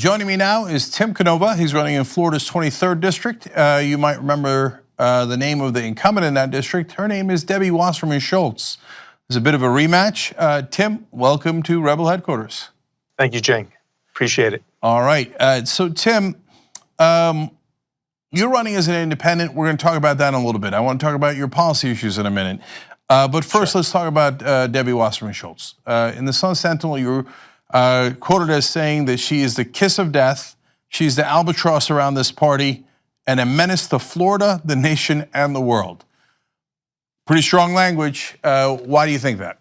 Joining me now is Tim Canova. He's running in Florida's 23rd district. You might remember the name of the incumbent in that district. Her name is Debbie Wasserman-Schultz. There's a bit of a rematch. Tim, welcome to Rebel Headquarters. Thank you, Cenk. Appreciate it. All right. So, Tim, you're running as an independent. We're going to talk about that in a little bit. I want to talk about your policy issues in a minute. But first, Let's talk about Debbie Wasserman-Schultz. In the Sun Sentinel, you were quoted as saying that she is the kiss of death. She's the albatross around this party and a menace to Florida, the nation, and the world. Pretty strong language. Why do you think that?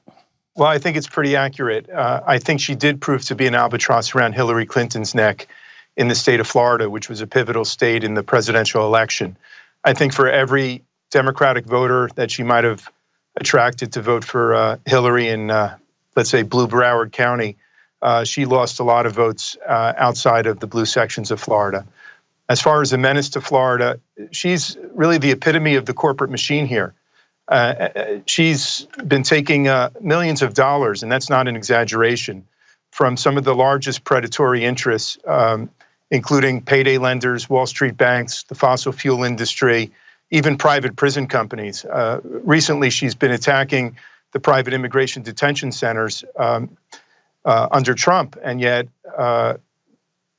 Well, I think it's pretty accurate. I think she did prove to be an albatross around Hillary Clinton's neck in the state of Florida, which was a pivotal state in the presidential election. I think for every Democratic voter that she might have attracted to vote for Hillary in, let's say, Blue Broward County, she lost a lot of votes outside of the blue sections of Florida. As far as a menace to Florida, she's really the epitome of the corporate machine here. She's been taking millions of dollars, and that's not an exaggeration, from some of the largest predatory interests, including payday lenders, Wall Street banks, the fossil fuel industry, even private prison companies. Recently, she's been attacking the private immigration detention centers under Trump, and yet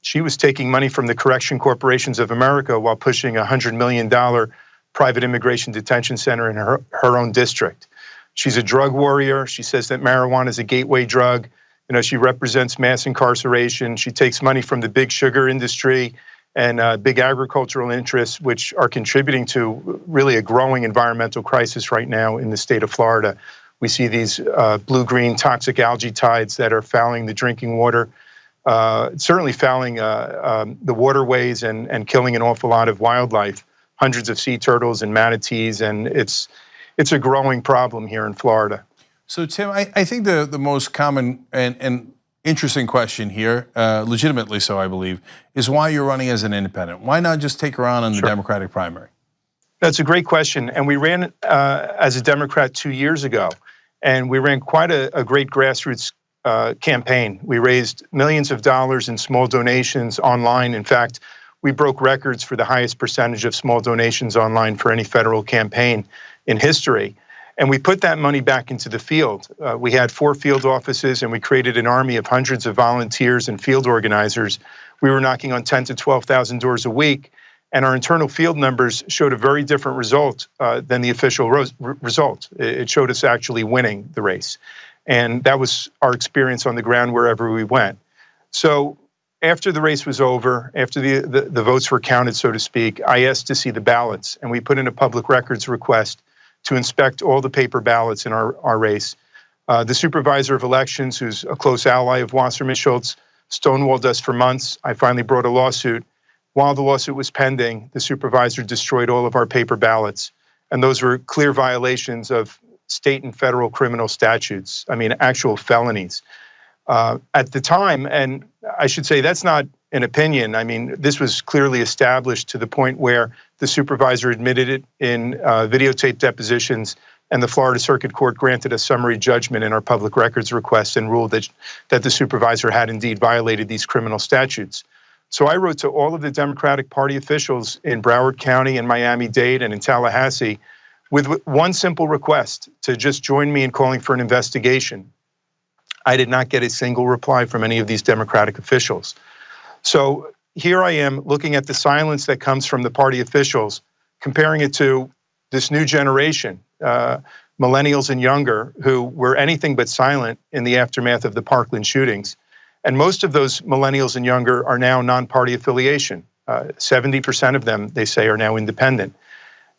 she was taking money from the Correction Corporations of America while pushing a $100 million private immigration detention center in her own district. She's a drug warrior. She says that marijuana is a gateway drug. You know, she represents mass incarceration. She takes money from the big sugar industry and big agricultural interests, which are contributing to really a growing environmental crisis right now in the state of Florida. We see these blue-green toxic algae tides that are fouling the drinking water, certainly fouling the waterways and killing an awful lot of wildlife, hundreds of sea turtles and manatees, and it's a growing problem here in Florida. So, Tim, I think the most common and interesting question here, legitimately so, I believe, is why you're running as an independent. Why not just take her on in the Democratic primary? That's a great question, and we ran as a Democrat 2 years ago, and we ran quite a great grassroots campaign. We raised millions of dollars in small donations online. In fact, we broke records for the highest percentage of small donations online for any federal campaign in history. And we put that money back into the field. We had 4 field offices, and we created an army of hundreds of volunteers and field organizers. We were knocking on 10,000 to 12,000 doors a week, and our internal field numbers showed a very different result than the official result. It showed us actually winning the race. And that was our experience on the ground wherever we went. So after the race was over, after the votes were counted, so to speak, I asked to see the ballots, and we put in a public records request to inspect all the paper ballots in our race. The supervisor of elections, who's a close ally of Wasserman-Schultz, stonewalled us for months. I finally brought a lawsuit. While the lawsuit was pending, the supervisor destroyed all of our paper ballots, and those were clear violations of state and federal criminal statutes. I mean, actual felonies. At the time, and I should say that's not an opinion. I mean, this was clearly established to the point where the supervisor admitted it in videotape depositions, and the Florida Circuit Court granted a summary judgment in our public records request and ruled that the supervisor had indeed violated these criminal statutes. So I wrote to all of the Democratic Party officials in Broward County and Miami-Dade and in Tallahassee with one simple request: to just join me in calling for an investigation. I did not get a single reply from any of these Democratic officials. So here I am looking at the silence that comes from the party officials, comparing it to this new generation, millennials and younger, who were anything but silent in the aftermath of the Parkland shootings. And most of those millennials and younger are now non-party affiliation. 70% of them, they say, are now independent.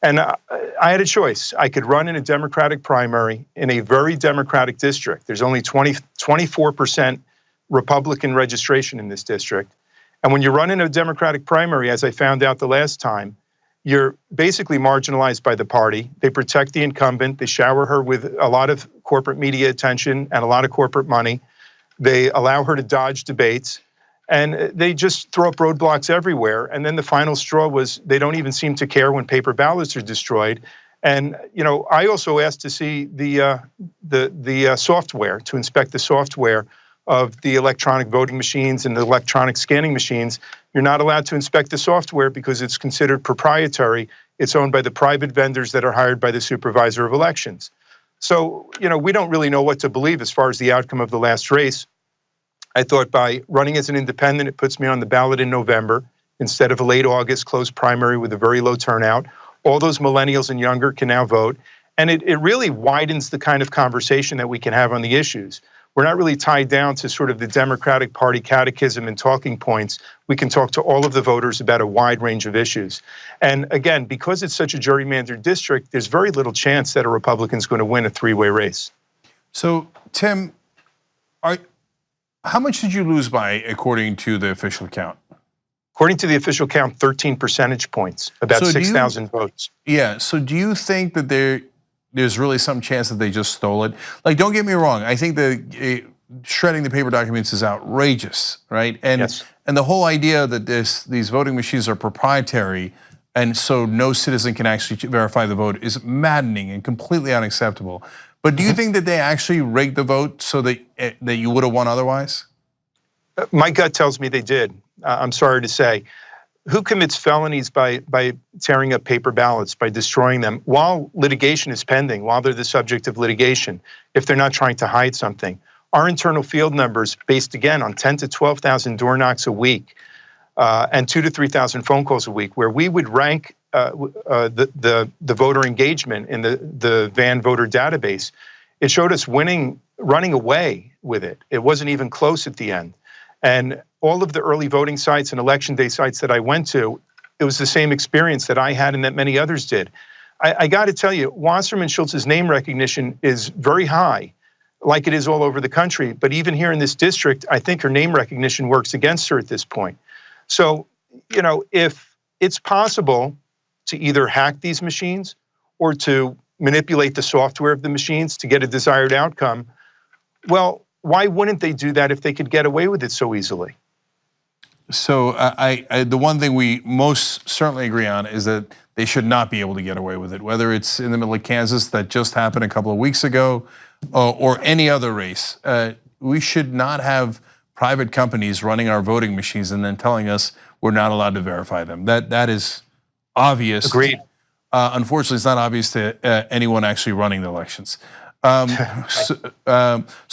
And I had a choice. I could run in a Democratic primary in a very Democratic district. There's only 24% Republican registration in this district. And when you run in a Democratic primary, as I found out the last time, you're basically marginalized by the party. They protect the incumbent. They shower her with a lot of corporate media attention and a lot of corporate money. They allow her to dodge debates. And they just throw up roadblocks everywhere. And then the final straw was they don't even seem to care when paper ballots are destroyed. And you know, I also asked to see the software, to inspect the software of the electronic voting machines and the electronic scanning machines, you're not allowed to inspect the software because it's considered proprietary. It's owned by the private vendors that are hired by the supervisor of elections. So, we don't really know what to believe as far as the outcome of the last race. I thought by running as an independent, it puts me on the ballot in November instead of a late August closed primary with a very low turnout. All those millennials and younger can now vote. And it really widens the kind of conversation that we can have on the issues. We're not really tied down to sort of the Democratic Party catechism and talking points. We can talk to all of the voters about a wide range of issues. And again, because it's such a gerrymandered district, there's very little chance that a Republican's going to win a three-way race. So, Tim, how much did you lose by, according to the official count? According to the official count, 13 percentage points, about 6,000 votes. Yeah, so do you think that there's really some chance that they just stole it? Like, don't get me wrong, I think the shredding the paper documents is outrageous, right? And yes. And the whole idea that these voting machines are proprietary and so no citizen can actually verify the vote is maddening and completely unacceptable. But do you think that they actually rigged the vote so that you would have won otherwise? My gut tells me they did. I'm sorry to say. Who commits felonies by tearing up paper ballots, by destroying them while litigation is pending, while they're the subject of litigation, if they're not trying to hide something? Our internal field numbers, based again on 10 to 12,000 door knocks a week and 2 to 3,000 phone calls a week, where we would rank the voter engagement in the Van voter database, it showed us running away with it. It wasn't even close at the end. And all of the early voting sites and election day sites that I went to, it was the same experience that I had and that many others did. I got to tell you, Wasserman-Schultz's name recognition is very high, like it is all over the country. But even here in this district, I think her name recognition works against her at this point. So, if it's possible to either hack these machines or to manipulate the software of the machines to get a desired outcome, well, why wouldn't they do that if they could get away with it so easily? So the one thing we most certainly agree on is that they should not be able to get away with it, whether it's in the middle of Kansas that just happened a couple of weeks ago or any other race. We should not have private companies running our voting machines and then telling us we're not allowed to verify them. That is obvious. Agreed. Unfortunately, it's not obvious to anyone actually running the elections. So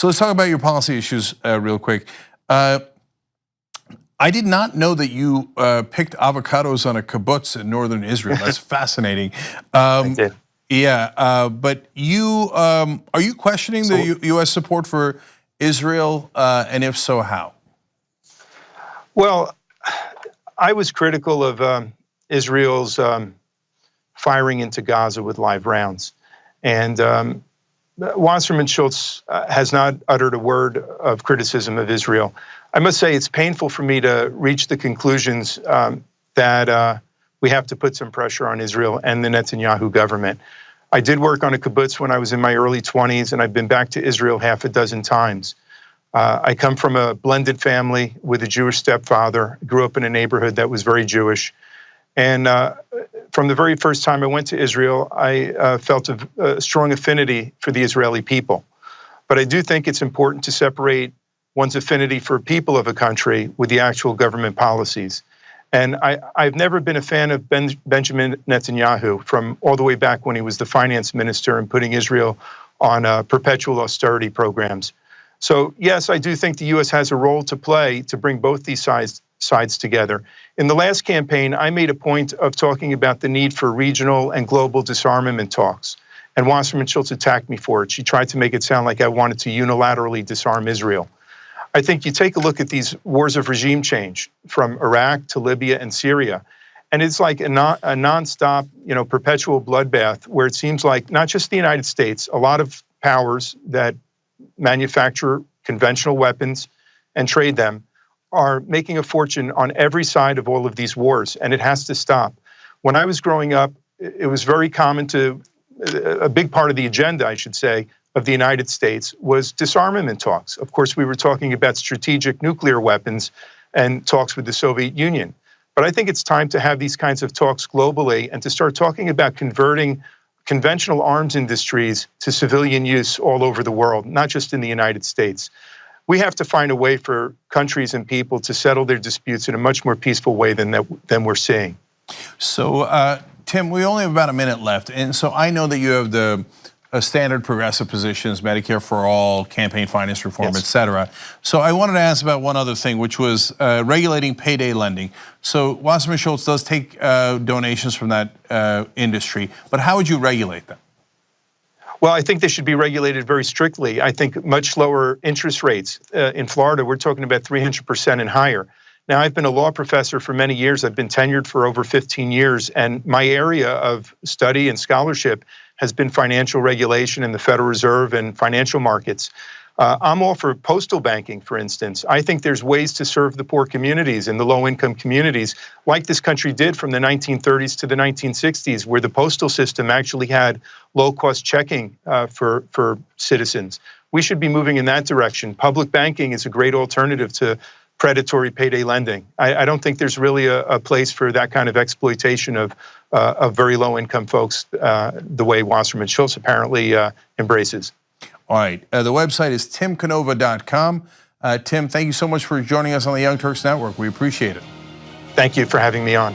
let's talk about your policy issues real quick. I did not know that you picked avocados on a kibbutz in northern Israel. That's fascinating. I did. Yeah, but are you questioning the U.S. support for Israel, and if so, how? Well, I was critical of Israel's firing into Gaza with live rounds, and Wasserman-Schultz has not uttered a word of criticism of Israel. I must say it's painful for me to reach the conclusions that we have to put some pressure on Israel and the Netanyahu government. I did work on a kibbutz when I was in my early 20s, and I've been back to Israel half a dozen times. I come from a blended family with a Jewish stepfather, grew up in a neighborhood that was very Jewish. And from the very first time I went to Israel, I felt a strong affinity for the Israeli people. But I do think it's important to separate one's affinity for people of a country with the actual government policies. And I've never been a fan of Benjamin Netanyahu from all the way back when he was the finance minister and putting Israel on perpetual austerity programs. So yes, I do think the U.S. has a role to play to bring both these sides together. In the last campaign, I made a point of talking about the need for regional and global disarmament talks. And Wasserman-Schultz attacked me for it. She tried to make it sound like I wanted to unilaterally disarm Israel. I think you take a look at these wars of regime change from Iraq to Libya and Syria, and it's like a nonstop, perpetual bloodbath where it seems like not just the United States, a lot of powers that manufacture conventional weapons and trade them are making a fortune on every side of all of these wars, and it has to stop. When I was growing up, it was very common a big part of the agenda, I should say, of the United States was disarmament talks. Of course, we were talking about strategic nuclear weapons and talks with the Soviet Union. But I think it's time to have these kinds of talks globally and to start talking about converting conventional arms industries to civilian use all over the world, not just in the United States. we have to find a way for countries and people to settle their disputes in a much more peaceful way than we're seeing. So, Tim, we only have about a minute left, and so I know that you have the standard progressive positions, Medicare for all, campaign finance reform, Yes. et cetera. So I wanted to ask about one other thing, which was regulating payday lending. So Wasserman-Schultz does take donations from that industry, but how would you regulate them? Well, I think they should be regulated very strictly. I think much lower interest rates. In Florida, we're talking about 300% and higher. Now, I've been a law professor for many years. I've been tenured for over 15 years, and my area of study and scholarship has been financial regulation and the Federal Reserve and financial markets. I'm all for postal banking, for instance. I think there's ways to serve the poor communities and the low-income communities, like this country did from the 1930s to the 1960s, where the postal system actually had low-cost checking for citizens. We should be moving in that direction. Public banking is a great alternative to predatory payday lending. I don't think there's really a place for that kind of exploitation of very low-income folks the way Wasserman-Schultz apparently embraces. All right, the website is timcanova.com. Tim, thank you so much for joining us on the Young Turks Network. We appreciate it. Thank you for having me on.